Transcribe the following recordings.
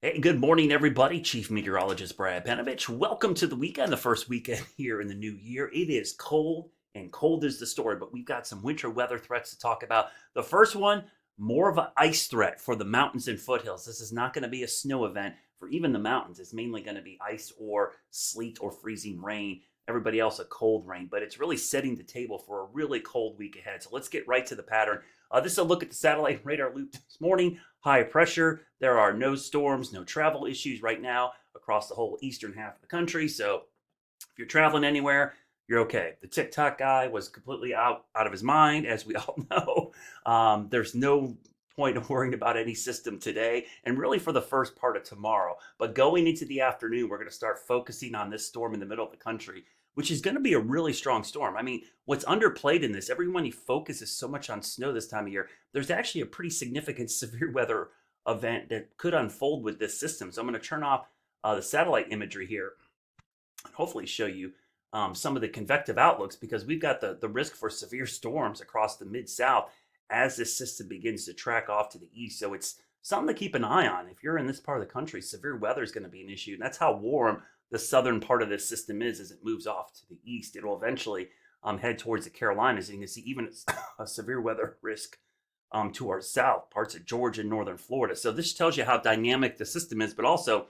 Hey, good morning, everybody. Chief Meteorologist Brad Panovich. Welcome to the weekend, the first weekend here in the new year. It is cold, and cold is the story, but we've got some winter weather threats to talk about. The first one, more of an ice threat for the mountains and foothills. This is not going to be a snow event for even the mountains. It's mainly going to be ice or sleet or freezing rain. Everybody else, a cold rain, but it's really setting the table for a really cold week ahead. So let's get right to the pattern. This is a look at the satellite radar loop this morning. High pressure. There are no storms, no travel issues right now across the whole eastern half of the country. So if you're traveling anywhere, you're okay. The TikTok guy was completely out of his mind, as we all know. There's no point of worrying about any system today and really for the first part of tomorrow. But going into the afternoon, we're going to start focusing on this storm in the middle of the country, which is going to be a really strong storm. I mean, what's underplayed in this, everyone focuses so much on snow this time of year. There's actually a pretty significant severe weather event that could unfold with this system. So I'm going to turn off the satellite imagery here and hopefully show you some of the convective outlooks, because we've got the risk for severe storms across the mid-south as this system begins to track off to the east. So it's something to keep an eye on. If you're in this part of the country, severe weather is going to be an issue. And that's how warm the southern part of this system is as it moves off to the east. It'll eventually head towards the Carolinas. And you can see even a severe weather risk to our south, parts of Georgia and northern Florida. So this tells you how dynamic the system is, but also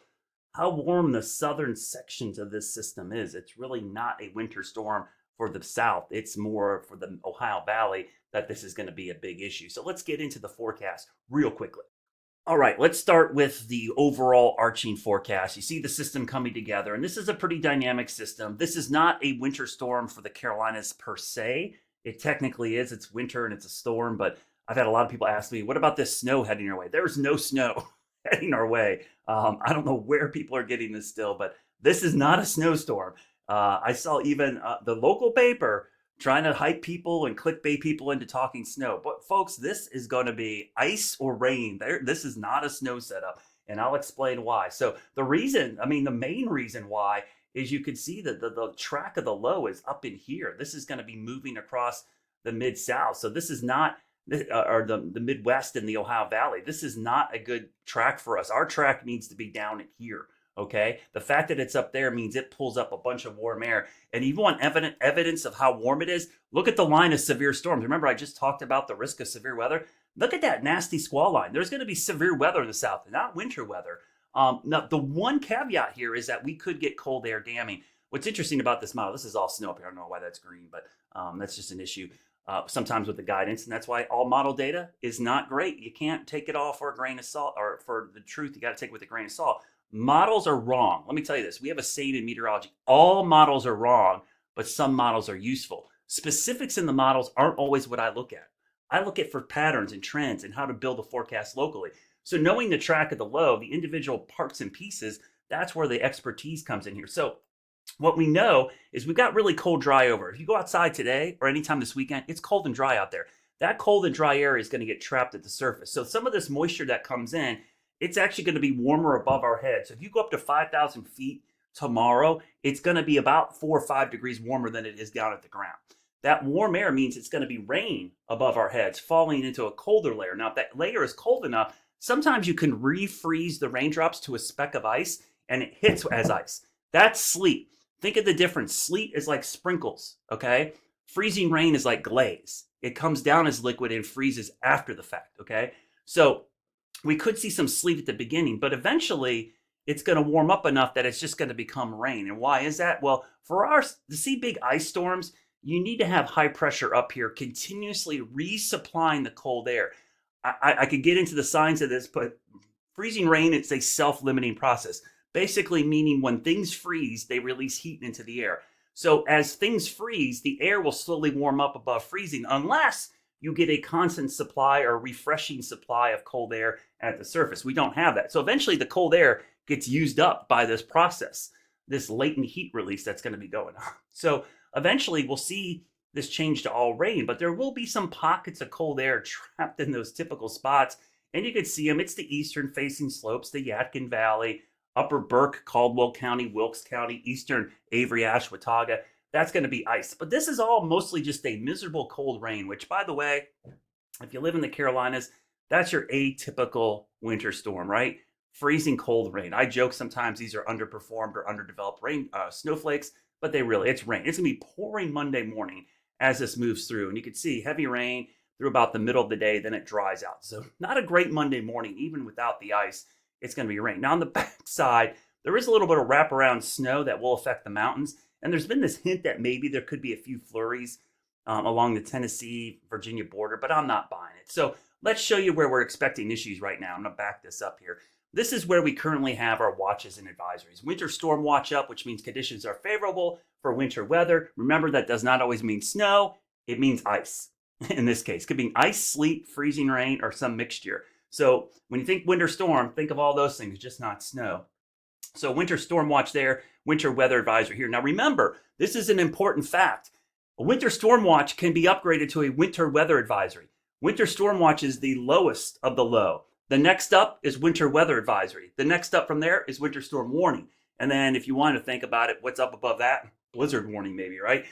how warm the southern sections of this system is. It's really not a winter storm for the south. It's more for the Ohio Valley that this is going to be a big issue. So let's get into the forecast real quickly. All right, let's start with the overall arching forecast. You see the system coming together, and this is a pretty dynamic system. This is not a winter storm for the Carolinas per se. It technically is. It's winter and it's a storm, but I've had a lot of people ask me, what about this snow heading our way? There's no snow heading our way. I don't know where people are getting this still, but this is not a snowstorm. I saw even the local paper trying to hype people and clickbait people into talking snow. But folks, this is going to be ice or rain. This is not a snow setup, and I'll explain why. So the reason, the main reason why is you can see that the track of the low is up in here. This is going to be moving across the mid-south. So this is not, or the Midwest and the Ohio Valley. This is not a good track for us. Our track needs to be down in here. Okay, the fact that it's up there means it pulls up a bunch of warm air. And if you want evidence of how warm it is, look at the line of severe storms. Remember, I just talked about the risk of severe weather. Look at that nasty squall line. There's going to be severe weather in the south, not winter weather. Now, the one caveat here is that we could get cold air damming. What's interesting about this model, this is all snow up here. I don't know why that's green, but that's just an issue sometimes with the guidance. And that's why all model data is not great. You can't take it all for a grain of salt, or for the truth, you got to take it with a grain of salt. Models are wrong. Let me tell you this. We have a saying in meteorology. All models are wrong, but some models are useful. Specifics in the models aren't always what I look at. I look at for patterns and trends and how to build a forecast locally. So knowing the track of the low, the individual parts and pieces, that's where the expertise comes in here. So what we know is we've got really cold, dry over. If you go outside today or anytime this weekend, it's cold and dry out there. That cold and dry air is going to get trapped at the surface. So some of this moisture that comes in, it's actually going to be warmer above our head. So if you go up to 5,000 feet tomorrow, it's going to be about 4 or 5 degrees warmer than it is down at the ground. That warm air means it's going to be rain above our heads, falling into a colder layer. Now, if that layer is cold enough, sometimes you can refreeze the raindrops to a speck of ice, and it hits as ice. That's sleet. Think of the difference. Sleet is like sprinkles, okay? Freezing rain is like glaze. It comes down as liquid and freezes after the fact, okay? So we could see some sleet at the beginning, but eventually it's going to warm up enough that it's just going to become rain. And why is that? Well, to see big ice storms, you need to have high pressure up here continuously resupplying the cold air. I could get into the science of this, but freezing rain, it's a self-limiting process. Basically meaning when things freeze, they release heat into the air. So as things freeze, the air will slowly warm up above freezing unless you get a constant supply or refreshing supply of cold air at the surface. We don't have that. So eventually the cold air gets used up by this process, this latent heat release that's going to be going on. So eventually we'll see this change to all rain, but there will be some pockets of cold air trapped in those typical spots. And you can see them. It's the eastern facing slopes, the Yadkin Valley, Upper Burke, Caldwell County, Wilkes County, eastern Avery, Ashwaubenon. That's going to be ice. But this is all mostly just a miserable cold rain, which, by the way, if you live in the Carolinas, that's your atypical winter storm, right? freezing cold rain. I joke sometimes these are underperformed or underdeveloped rain snowflakes, but it's rain. It's gonna be pouring Monday morning as this moves through, and you can see heavy rain through about the middle of the day, then it dries out. So not a great Monday morning, even without the ice. It's going to be rain. Now on the backside, there is a little bit of wraparound snow that will affect the mountains, and there's been this hint that maybe there could be a few flurries along the Tennessee Virginia border, but I'm not buying it. So let's show you where we're expecting issues right now. I'm going to back this up here. This is where we currently have our watches and advisories. Winter storm watch up, which means conditions are favorable for winter weather. Remember, that does not always mean snow. It means ice. In this case, it could be ice, sleet, freezing rain, or some mixture. So when you think winter storm, think of all those things, just not snow. So winter storm watch there, winter weather advisory here. Now remember, this is an important fact. A winter storm watch can be upgraded to a winter weather advisory. Winter storm watch is the lowest of the low. The next up is winter weather advisory. The next up from there is winter storm warning. And then if you want to think about it, what's up above that? Blizzard warning maybe, right?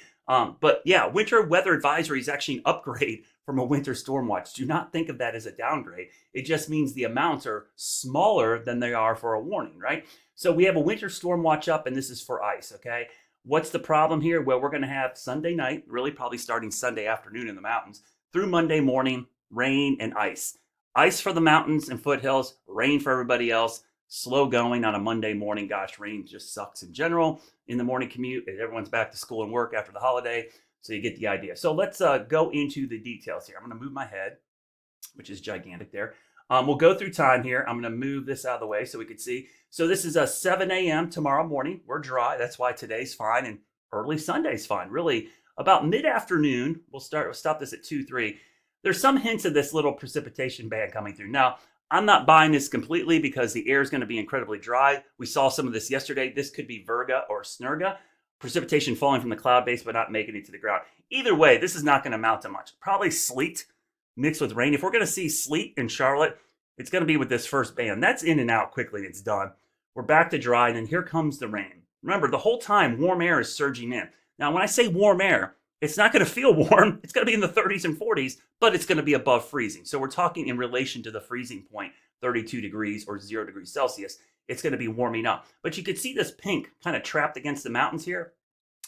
But yeah, winter weather advisory is actually an upgrade from a winter storm watch. Do not think of that as a downgrade. It just means the amounts are smaller than they are for a warning, right? So we have a winter storm watch up, and this is for ice, okay? What's the problem here? Well, we're going to have Sunday night, really probably starting Sunday afternoon in the mountains, through Monday morning, rain and ice. Ice for the mountains and foothills, rain for everybody else. Slow going on a Monday morning. Gosh, rain just sucks in general in the morning commute. Everyone's back to school and work after the holiday, so you get the idea. So let's go into the details here. I'm going to move my head, which is gigantic there. We'll go through time here. I'm going to move this out of the way so we can see. So this is a 7 a.m. tomorrow morning. We're dry. That's why today's fine, and early Sunday's fine. Really, about mid-afternoon, we'll stop this at 2, 3. There's some hints of this little precipitation band coming through. Now, I'm not buying this completely because the air is going to be incredibly dry. We saw some of this yesterday. This could be virga or snurga, precipitation falling from the cloud base but not making it to the ground. Either way, this is not going to amount to much. Probably sleet mixed with rain. If we're going to see sleet in Charlotte, it's going to be with this first band. That's in and out quickly. It's done. We're back to dry, and then here comes the rain. Remember, the whole time, warm air is surging in. Now, when I say warm air, it's not going to feel warm. It's going to be in the 30s and 40s, but it's going to be above freezing. So we're talking in relation to the freezing point, 32 degrees or 0 degrees Celsius. It's going to be warming up. But you can see this pink kind of trapped against the mountains here.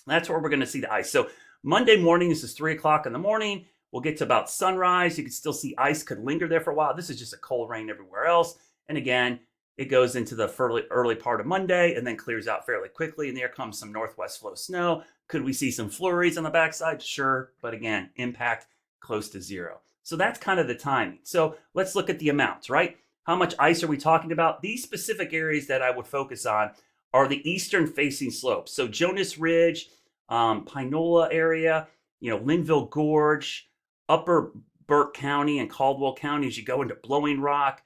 That's where we're going to see the ice. So Monday morning, this is 3 o'clock in the morning. We'll get to about sunrise. You can still see ice could linger there for a while. This is just a cold rain everywhere else. And again, it goes into the early part of Monday and then clears out fairly quickly. And there comes some northwest flow snow. Could we see some flurries on the backside? Sure. But again, impact close to 0. So that's kind of the timing. So let's look at the amounts, right? How much ice are we talking about? These specific areas that I would focus on are the eastern facing slopes. So Jonas Ridge, Pinola area, Linville Gorge, Upper Burke County and Caldwell County as you go into Blowing Rock,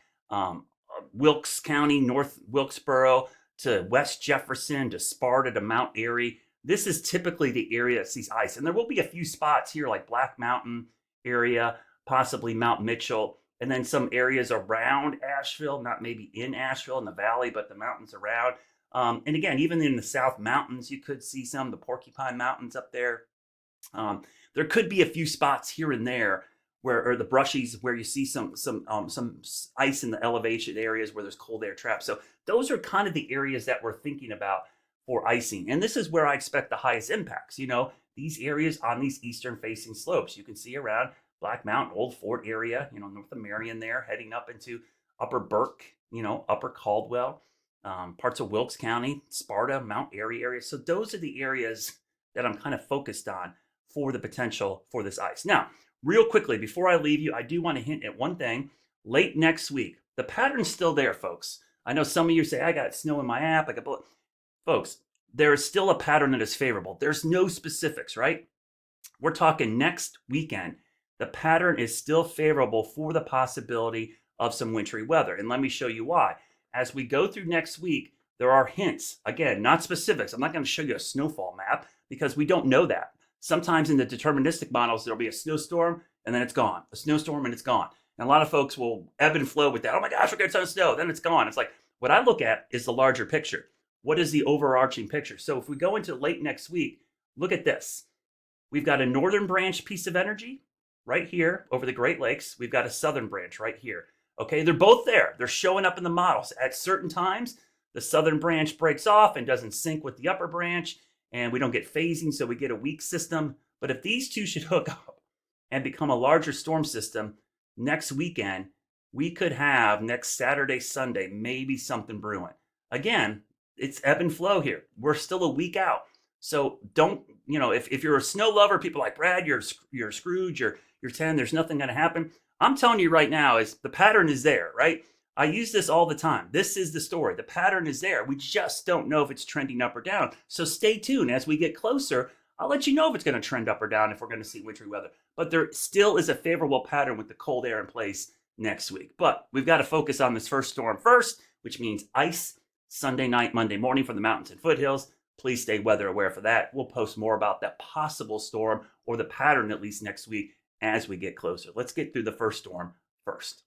Wilkes County, North Wilkesboro to West Jefferson to Sparta to Mount Airy. This is typically the area that sees ice. And there will be a few spots here like Black Mountain area, possibly Mount Mitchell, and then some areas around Asheville, not maybe in Asheville in the valley, but the mountains around. And again, even in the South Mountains, you could see some, the Porcupine Mountains up there. There could be a few spots here and there or the brushies where you see some ice in the elevation areas where there's cold air traps. So those are kind of the areas that we're thinking about for icing. And this is where I expect the highest impacts. These areas on these eastern facing slopes, you can see around Black Mountain, Old Fort area, north of Marion there, heading up into Upper Burke, Upper Caldwell, parts of Wilkes County, Sparta, Mount Airy area. So those are the areas that I'm kind of focused on for the potential for this ice. Now, real quickly, before I leave you, I do want to hint at one thing. Late next week, the pattern's still there, folks. I know some of you say, I got snow in my app. Folks, there is still a pattern that is favorable. There's no specifics, right? We're talking next weekend. The pattern is still favorable for the possibility of some wintry weather. And let me show you why. As we go through next week, there are hints. Again, not specifics. I'm not going to show you a snowfall map because we don't know that. Sometimes in the deterministic models, there'll be a snowstorm and then it's gone. A snowstorm and it's gone. And a lot of folks will ebb and flow with that. Oh my gosh, we're getting a ton of snow. Then it's gone. It's like, what I look at is the larger picture. What is the overarching picture? So if we go into late next week, look at this. We've got a northern branch piece of energy right here over the Great Lakes. We've got a southern branch right here. Okay, they're both there. They're showing up in the models. At certain times, the southern branch breaks off and doesn't sync with the upper branch, and we don't get phasing, so we get a weak system. But if these two should hook up and become a larger storm system next weekend, we could have next Saturday, Sunday, maybe something brewing. Again, it's ebb and flow here. We're still a week out. So don't, if you're a snow lover, people are like, Brad, you're Scrooge, you're 10, there's nothing going to happen. I'm telling you right now is the pattern is there, right? I use this all the time. This is the story. The pattern is there. We just don't know if it's trending up or down. So stay tuned. As we get closer, I'll let you know if it's going to trend up or down, if we're going to see wintry weather. But there still is a favorable pattern with the cold air in place next week. But we've got to focus on this first storm first, which means ice Sunday night, Monday morning from the mountains and foothills. Please stay weather aware for that. We'll post more about that possible storm or the pattern at least next week as we get closer. Let's get through the first storm first.